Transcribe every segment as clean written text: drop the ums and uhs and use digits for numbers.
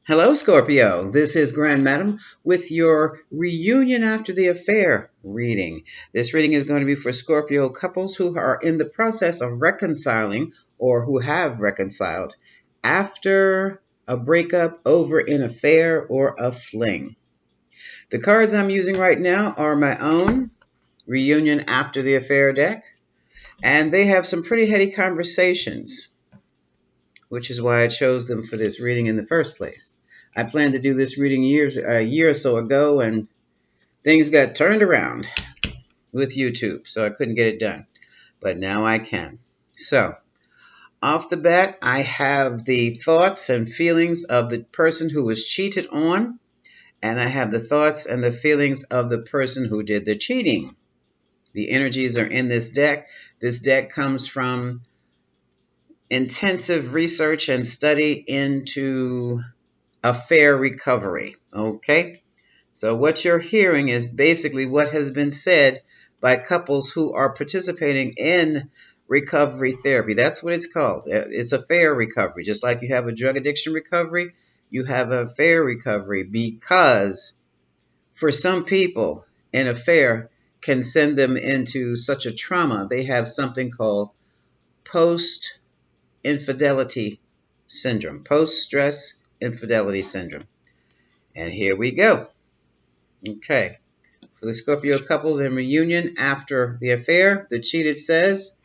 Hello, Scorpio. This is Grand Madam with your reunion after the affair reading. This reading is going to be for Scorpio couples who are in the process of reconciling or who have reconciled after a breakup over an affair or a fling. The cards I'm using right now are my own reunion after the affair deck, and they have some pretty heady conversations, which is why I chose them for this reading in the first place. I planned to do this reading a year or so ago, and things got turned around with YouTube, so I couldn't get it done. But now I can. So, off the bat, I have the thoughts and feelings of the person who was cheated on, and I have the thoughts and the feelings of the person who did the cheating. The energies are in this deck. This deck comes from intensive research and study into affair recovery. Okay? So what you're hearing is basically what has been said by couples who are participating in recovery therapy. That's what it's called. It's affair recovery. Just like you have a drug addiction recovery, you have affair recovery, because for some people, an affair can send them into such a trauma. They have something called post infidelity syndrome, post stress infidelity syndrome. And here we go. Okay. For the Scorpio couples in reunion after the affair, the cheated says,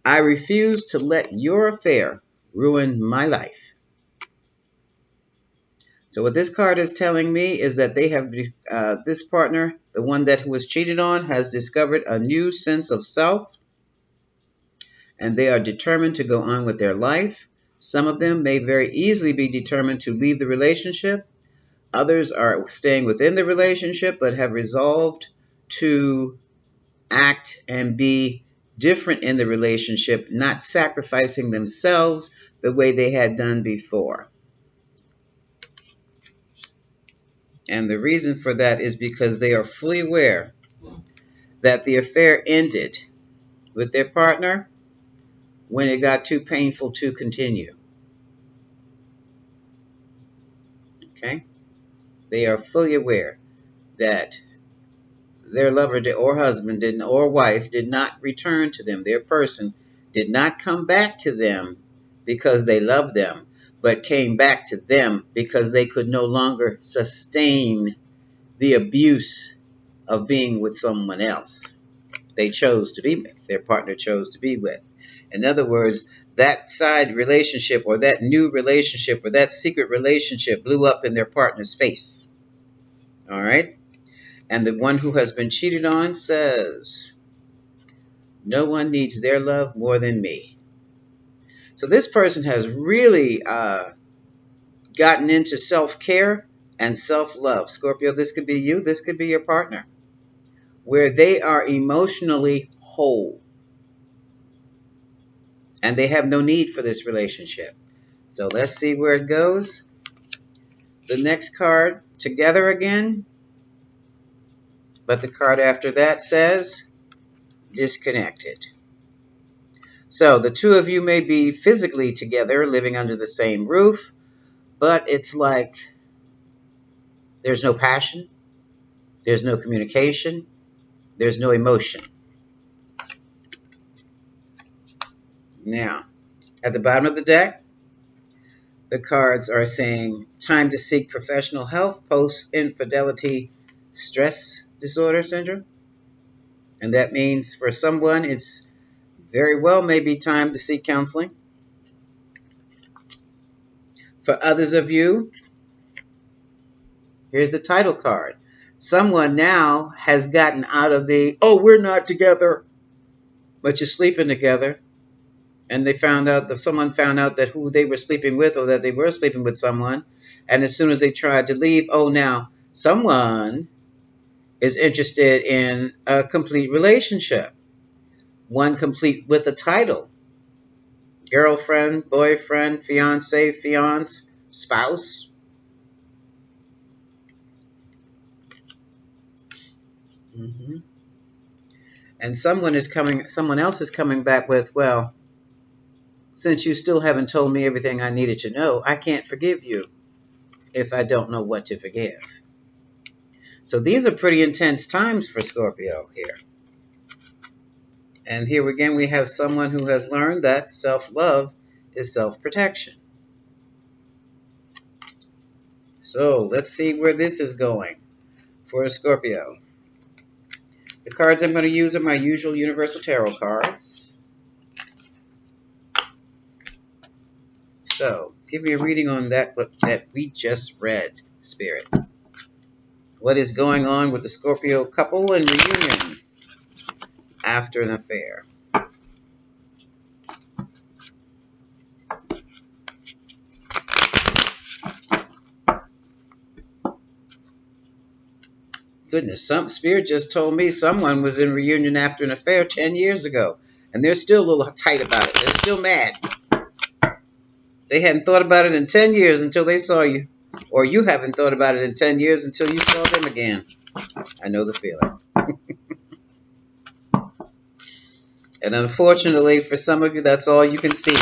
I refuse to let your affair ruin my life. So what this card is telling me is that they have, this partner, the one that was cheated on, has discovered a new sense of self, and they are determined to go on with their life. Some of them may very easily be determined to leave the relationship. Others are staying within the relationship but have resolved to act and be different in the relationship, not sacrificing themselves the way they had done before. And the reason for that is because they are fully aware that the affair ended with their partner when it got too painful to continue. Okay? They are fully aware that their lover or husband didn't, or wife did not return to them. Their person did not come back to them because they loved them, but came back to them because they could no longer sustain the abuse of being with someone else they chose to be with, their partner chose to be with. In other words, that side relationship or that new relationship or that secret relationship blew up in their partner's face. All right? And the one who has been cheated on says, no one needs their love more than me. So this person has really gotten into self-care and self-love. Scorpio, this could be you. This could be your partner, where they are emotionally whole and they have no need for this relationship. So let's see where it goes. The next card, together again. But the card after that says, disconnected. So the two of you may be physically together, living under the same roof, but it's like there's no passion, there's no communication, there's no emotion. Now, at the bottom of the deck, the cards are saying time to seek professional help post-infidelity stress disorder syndrome. And that means for someone, it's very well maybe time to seek counseling. For others of you, here's the title card. Someone now has gotten out of the, oh, we're not together, but you're sleeping together. And they found out that someone found out that who they were sleeping with, or that they were sleeping with someone. And as soon as they tried to leave, oh, now someone is interested in a complete relationship. One complete with a title. Girlfriend, boyfriend, fiance, fiance, spouse. Mm-hmm. And someone else is coming back with, well, since you still haven't told me everything I needed to know, I can't forgive you. if I don't know what to forgive. So these are pretty intense times for Scorpio here. And here again, we have someone who has learned that self-love is self-protection. So let's see where this is going for a Scorpio. The cards I'm going to use are my usual Universal Tarot cards. So give me a reading on that we just read, Spirit. What is going on with the Scorpio couple and reunion after an affair? Goodness, some Spirit just told me someone was in reunion after an affair 10 years ago, and they're still a little tight about it. They're still mad. They hadn't thought about it in 10 years until they saw you. Or you haven't thought about it in 10 years until you saw them again. I know the feeling. And unfortunately, for some of you, that's all you can see.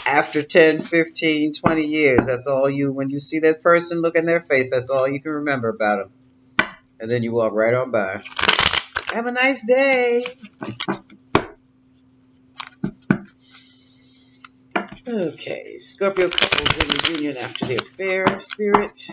After 10, 15, 20 years, that's all when you see that person, look in their face, that's all you can remember about them. And then you walk right on by. Have a nice day. Okay, Scorpio couples in reunion after the affair, Spirit.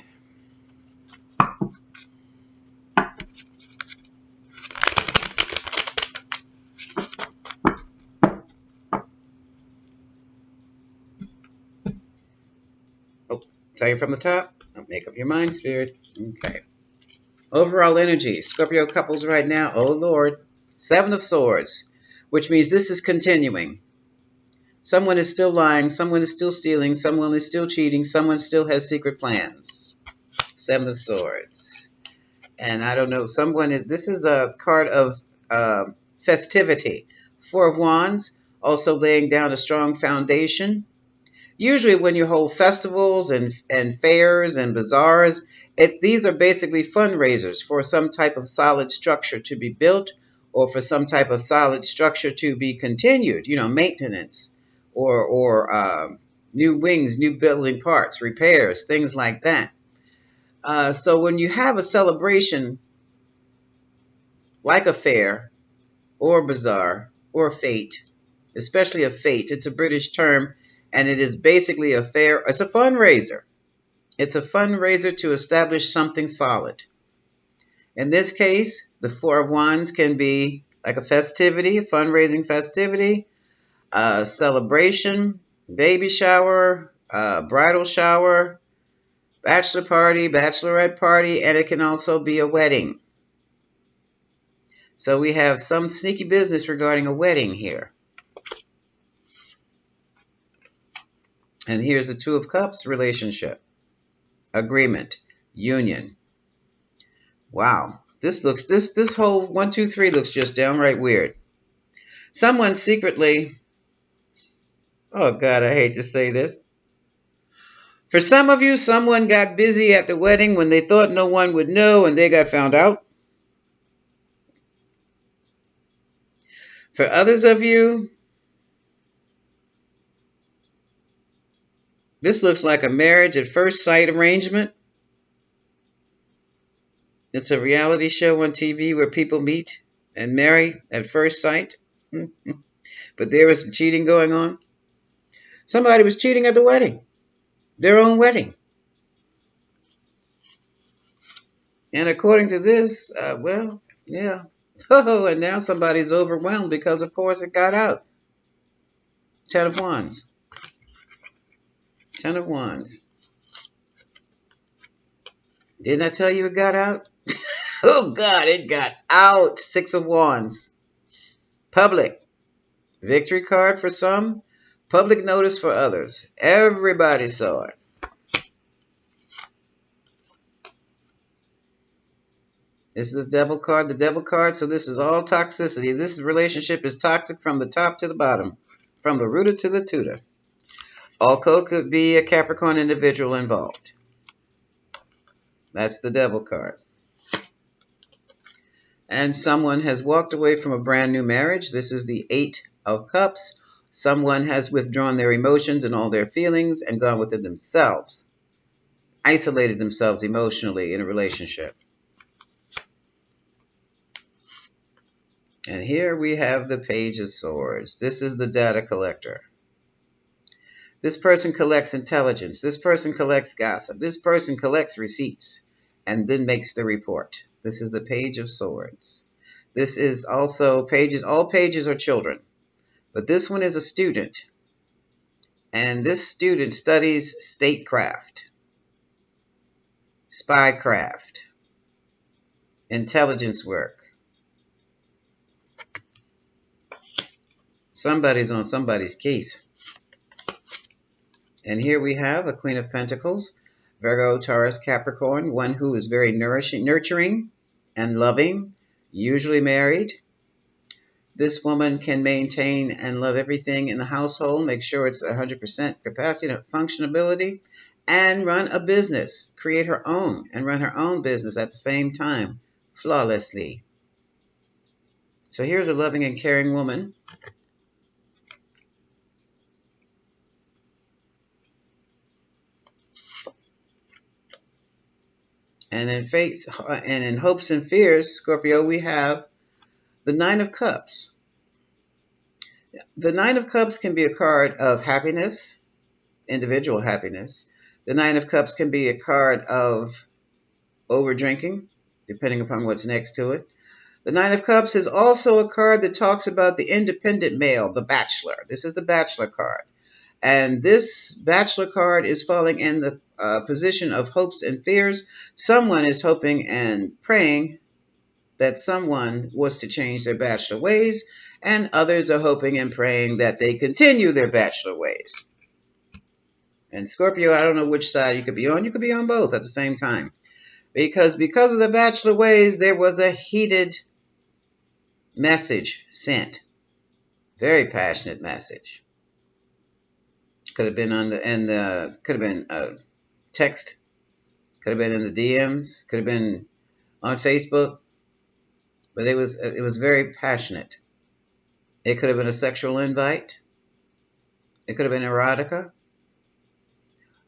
Oh, tell you from the top. Make up your mind, Spirit. Okay. Overall energy, Scorpio couples right now, oh Lord, 7 of Swords, which means this is continuing. Someone is still lying, someone is still stealing, someone is still cheating, someone still has secret plans. 7 of Swords. And I don't know, this is a card of festivity. 4 of Wands, also laying down a strong foundation. Usually when you hold festivals and fairs and bazaars, these are basically fundraisers for some type of solid structure to be built or for some type of solid structure to be continued, maintenance or new wings, new building parts, repairs, things like that. So when you have a celebration like a fair or bazaar or fete, especially a fete, it's a British term, and it is basically a fair, it's a fundraiser. It's a fundraiser to establish something solid. In this case, the 4 of Wands can be like a festivity, a fundraising festivity, a celebration, baby shower, bridal shower, bachelor party, bachelorette party, and it can also be a wedding. So we have some sneaky business regarding a wedding here. And here's the 2 of Cups relationship, agreement, union. Wow, this whole 1, 2, 3 looks just downright weird. Someone secretly, oh God, I hate to say this. For some of you, someone got busy at the wedding when they thought no one would know and they got found out. For others of you, this looks like a marriage at first sight arrangement. It's a reality show on TV where people meet and marry at first sight. But there was some cheating going on. Somebody was cheating at the wedding, their own wedding. And according to this, well, yeah. Oh, and now somebody's overwhelmed because, of course, it got out. 10 of Wands. 10 of Wands. Didn't I tell you it got out? Oh, God, it got out. 6 of Wands. Public. Victory card for some. Public notice for others. Everybody saw it. This is the devil card. So this is all toxicity. This relationship is toxic from the top to the bottom. From the rooter to the tutor. Also could be a Capricorn individual involved. That's the devil card. And someone has walked away from a brand new marriage. This is the 8 of Cups. Someone has withdrawn their emotions and all their feelings and gone within themselves. isolated themselves emotionally in a relationship. And here we have the Page of Swords. This is the data collector. This person collects intelligence. This person collects gossip. This person collects receipts and then makes the report. This is the Page of Swords. This is also pages. All pages are children. But this one is a student. And this student studies statecraft, spycraft, intelligence work. Somebody's on somebody's case. And here we have a Queen of Pentacles, Virgo, Taurus, Capricorn, one who is very nurturing and loving, usually married. This woman can maintain and love everything in the household, make sure it's 100% capacity and functionability, and run a business, create her own, and run her own business at the same time, flawlessly. So here's a loving and caring woman. And in faith and in hopes and fears, Scorpio, we have the Nine of Cups. The Nine of Cups can be a card of happiness, individual happiness. The Nine of Cups can be a card of over drinking, depending upon what's next to it. The Nine of Cups is also a card that talks about the independent male, the bachelor. This is the bachelor card. And this bachelor card is falling in the position of hopes and fears. Someone is hoping and praying that someone was to change their bachelor ways, and others are hoping and praying that they continue their bachelor ways. And Scorpio, I don't know which side you could be on. You could be on both at the same time. Because of the bachelor ways, there was a heated message sent. Very passionate message. Could have been could have been a text, could have been in the DMs, could have been on Facebook, but it was very passionate. It could have been a sexual invite. It could have been erotica.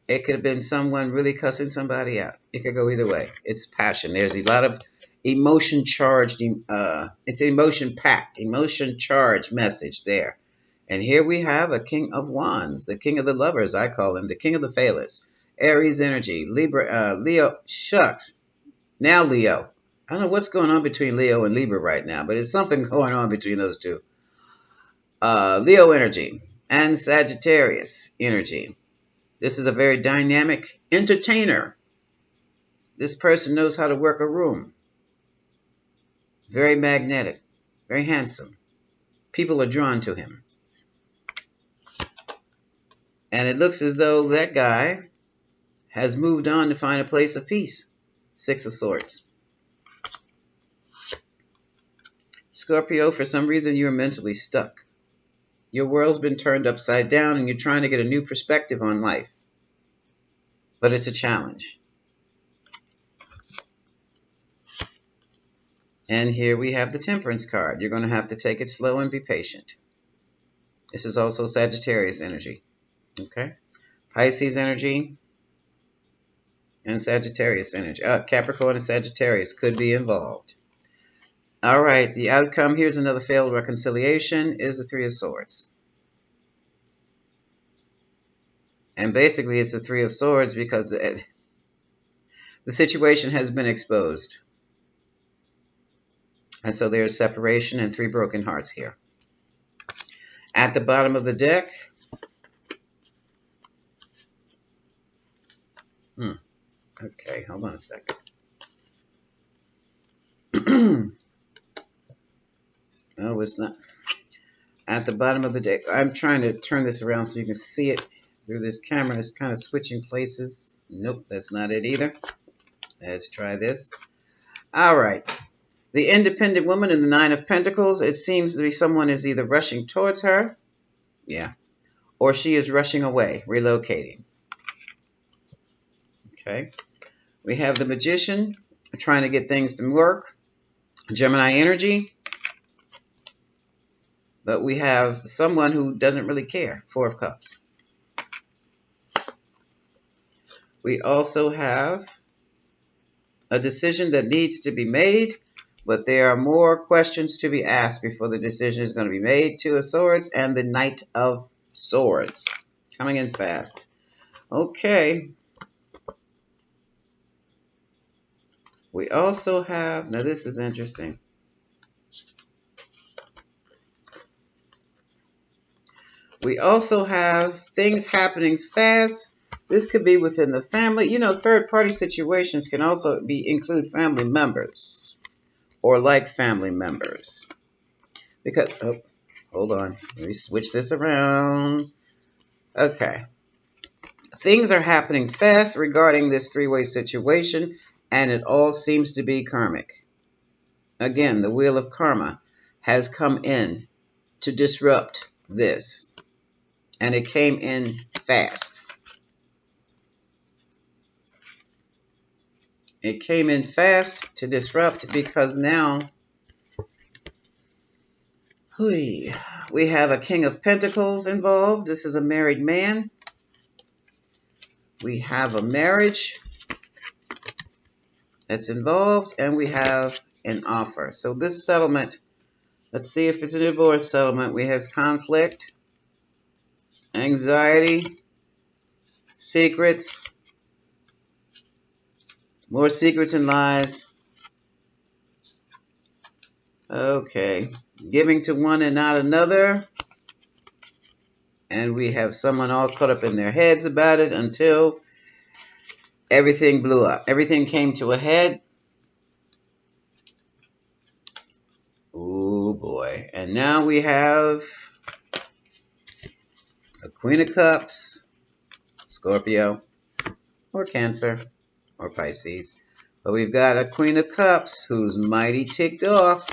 It could have been someone really cussing somebody out. It could go either way. It's passion. There's a lot of emotion charged. It's emotion packed, emotion charged message there. And here we have a King of Wands, the King of the Lovers, I call him, the King of the Failures. Aries energy, Libra, Leo, shucks. Now Leo. I don't know what's going on between Leo and Libra right now, but it's something going on between those two. Leo energy and Sagittarius energy. This is a very dynamic entertainer. This person knows how to work a room. Very magnetic, very handsome. People are drawn to him. And it looks as though that guy has moved on to find a place of peace. Six of Swords. Scorpio, for some reason you're mentally stuck. Your world's been turned upside down and you're trying to get a new perspective on life. But it's a challenge. And here we have the Temperance card. You're going to have to take it slow and be patient. This is also Sagittarius energy. Okay? Pisces energy and Sagittarius energy. Capricorn and Sagittarius could be involved. All right, the outcome, here's another failed reconciliation, is the Three of Swords. And basically it's the Three of Swords because the situation has been exposed. And so there's separation and three broken hearts here. At the bottom of the deck, okay, hold on a second. No, it's not. At the bottom of the deck, I'm trying to turn this around so you can see it through this camera. It's kind of switching places. Nope, that's not it either. Let's try this. All right. The independent woman in the Nine of Pentacles, it seems to be someone is either rushing towards her, yeah, or she is rushing away, relocating. Okay. We have the Magician trying to get things to work. Gemini energy. But we have someone who doesn't really care. Four of Cups. We also have a decision that needs to be made, but there are more questions to be asked before the decision is going to be made. Two of Swords and the Knight of Swords. Coming in fast. Okay. We also have, now this is interesting. We also have things happening fast. This could be within the family. You know, third-party situations can also include family members or like family members. Because, oh, hold on. Let me switch this around. Okay. Things are happening fast regarding this three-way situation, and it all seems to be karmic. Again, the wheel of karma has come in to disrupt this, and it came in fast. It came in fast to disrupt because now we have a King of Pentacles involved. This is a married man. We have a marriage that's involved, and we have an offer. So this settlement, let's see if it's a divorce settlement. We have conflict, anxiety, secrets, more secrets and lies. Okay, giving to one and not another. And we have someone all caught up in their heads about it until everything blew up. Everything came to a head. Oh boy. And now we have a Queen of Cups, Scorpio, or Cancer, or Pisces. But we've got a Queen of Cups who's mighty ticked off.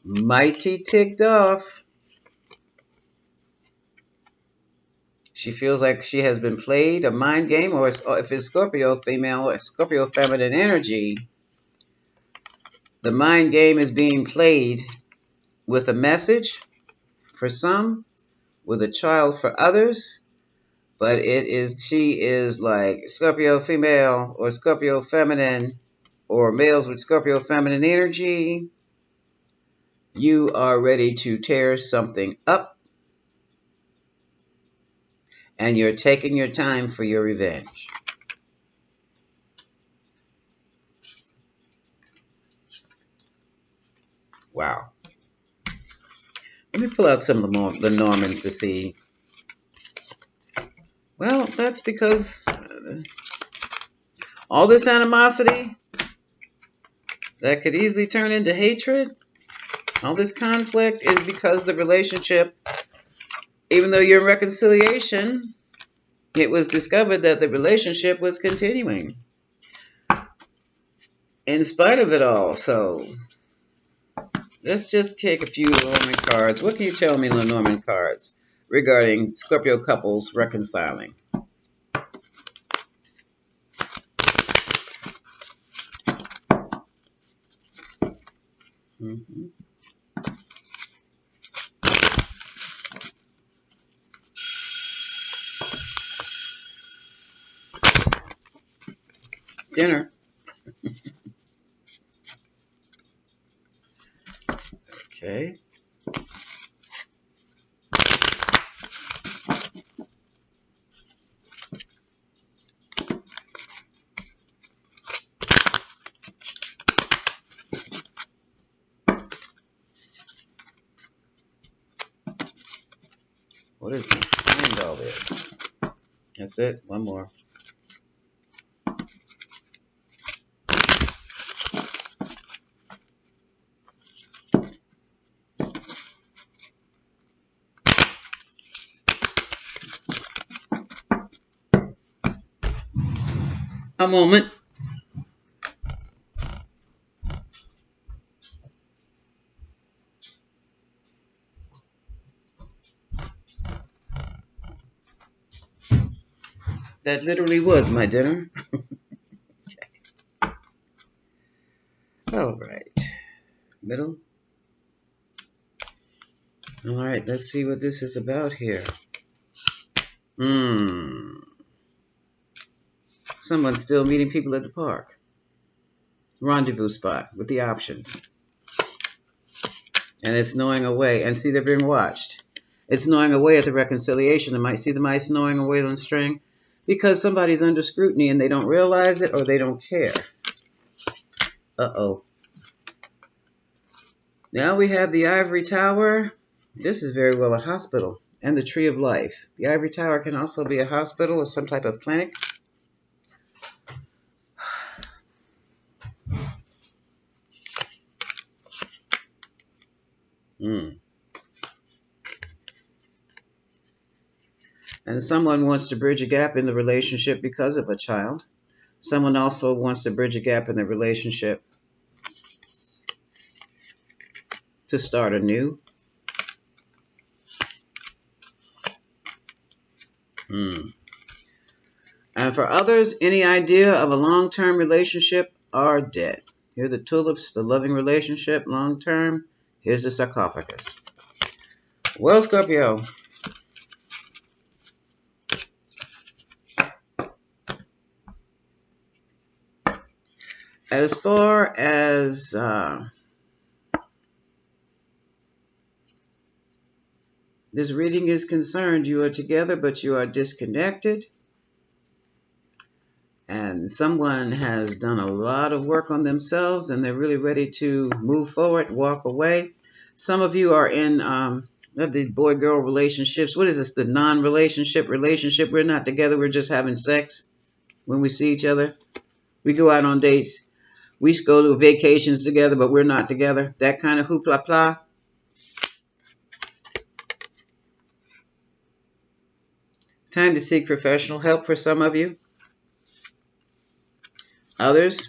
Mighty ticked off. She feels like she has been played a mind game, or if it's Scorpio female or Scorpio feminine energy, the mind game is being played with a message for some, with a child for others, but she is like Scorpio female or Scorpio feminine or males with Scorpio feminine energy. You are ready to tear something up, and you're taking your time for your revenge. Wow. Let me pull out some of the Normans to see. Well, that's because all this animosity that could easily turn into hatred, all this conflict is because the relationship, even though you're in reconciliation, it was discovered that the relationship was continuing in spite of it all. So let's just take a few Lenormand cards. What can you tell me, Lenormand cards, regarding Scorpio couples reconciling? Mm-hmm. Dinner. Okay. What is behind all this? That's it. One more. A moment. That literally was my dinner. All right. Middle. All right, let's see what this is about here. Someone's still meeting people at the park. Rendezvous spot with the options. And it's gnawing away. And see, they're being watched. It's gnawing away at the reconciliation. They might see the mice gnawing away on the string because somebody's under scrutiny and they don't realize it or they don't care. Uh-oh. Now we have the ivory tower. This is very well a hospital. And the tree of life. The ivory tower can also be a hospital or some type of clinic. And someone wants to bridge a gap in the relationship because of a child. Someone also wants to bridge a gap in the relationship to start anew. And for others, any idea of a long-term relationship are dead. Here are the tulips, the loving relationship, long-term. Here's the sarcophagus. Well, Scorpio. As far as this reading is concerned, you are together, but you are disconnected. And someone has done a lot of work on themselves, and they're really ready to move forward, walk away. Some of you are in these boy-girl relationships. What is this, the non-relationship relationship? We're not together. We're just having sex when we see each other. We go out on dates. We go to vacations together, but we're not together. That kind of hoopla-pla. Time to seek professional help for some of you. Others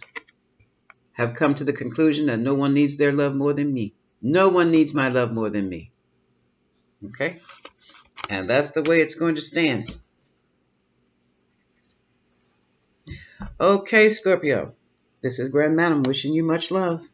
have come to the conclusion that no one needs their love more than me. No one needs my love more than me. Okay? And that's the way it's going to stand. Okay, Scorpio. This is Grand Madam wishing you much love.